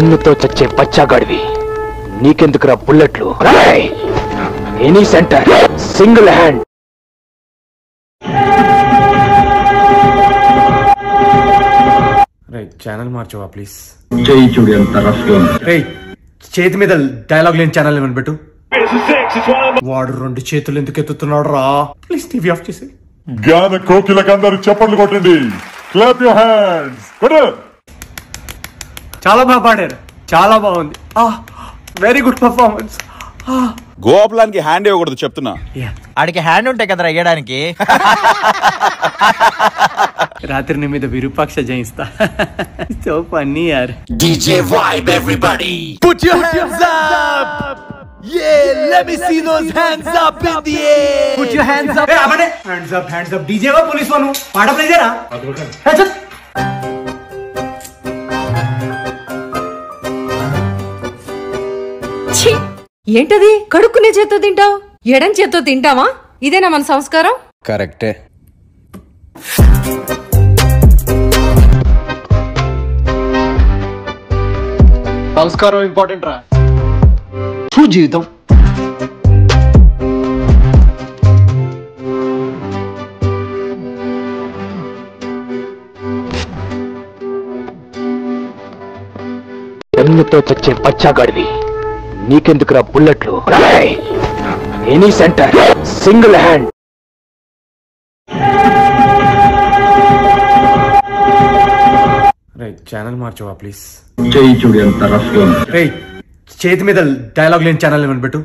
పెన్నుతో చచ్చే పచ్చాగాడివి, నీకెందుకురా బుల్లెట్లు? Any centre single hand. Channel మార్చవా ప్లీజ్? చేతి మీద డైలాగ్ లేని ఛానల్ ఏమని పెట్టు. వాడు 2 చేతులు ఎందుకు ఎత్తుతున్నాడు రా? ప్లీజ్ టీవీ ఆఫ్ చేసి. జ్ఞాన కోకిలకందరూ చప్పట్లు కొట్టండి. Clap your hands. చాలా బాగా పాడారు, చాలా బాగుంది. Very good performance. గోపాలానికి హ్యాండ్ ఇవ్వకూడదు చెప్తున్నా. ఆడికి హ్యాండ్ ఉంటాయి కదరా ఇయ్యడానికి. రాత్రి నీ మీద విరూపాక్ష జయిస్తా. సో ఫన్నీ యార్. DJ vibe everybody. Put your hands up. Yeah, let me see those hands up in the air. Put your hands up. abane hands up, hands up. DJ va police vanu paada play jara. Hands up. ఛీ, ఏంటది? కడుక్కునే చేత్తో తింటావు, ఎడం చేత్తో తింటావా? ఇదేనా మన సంస్కారం? కరెక్టే. సంస్కారం ఇంపార్టెంట్ రా. జీవితం పెన్నుతో చచ్చే పచ్చాగాడివి, నీకెందుకురా బుల్లెట్లు? Any centre single hand. Channel మార్చవా ప్లీజ్? చేతి మీద డైలాగ్ లేని ఛానల్ ఏమని పెట్టు.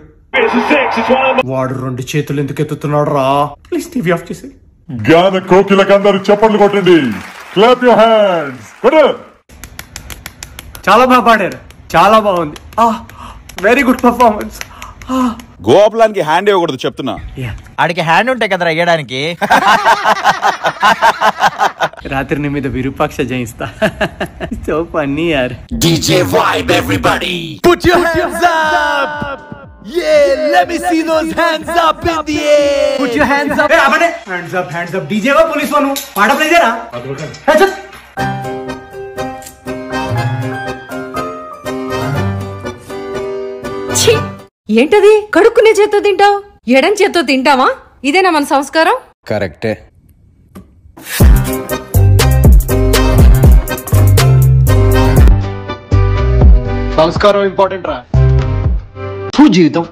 వాడు 2 చేతులు ఎందుకు ఎత్తుతున్నాడు రా? ప్లీజ్ టీవీ ఆఫ్ చేసి. జ్ఞాన కోకిలకందరూ చప్పట్లు కొట్టండి. Clap your hands. చాలా బాగా పాడారు, చాలా బాగుంది. Very good performance. గోపాలానికి హ్యాండ్ ఇవ్వకూడదు చెప్తున్నా. ఆడికి హ్యాండ్ ఉంటాయి కదరా ఇయ్యడానికి. రాత్రి నీ మీద విరూపాక్ష జయిస్తా. సో ఫన్నీ యార్. DJ vibe everybody. Put your hands up. Yeah, let me see those hands up in the air. Put your hands up. abane hands up, hands up. DJ va police vanu paada play jara. Hands up. ఛీ, ఏంటది? కడుక్కునే చేత్తో తింటావు, ఎడం చేత్తో తింటావా? ఇదేనా మన సంస్కారం? కరెక్టే. సంస్కారం ఇంపార్టెంట్ రా. జీవితం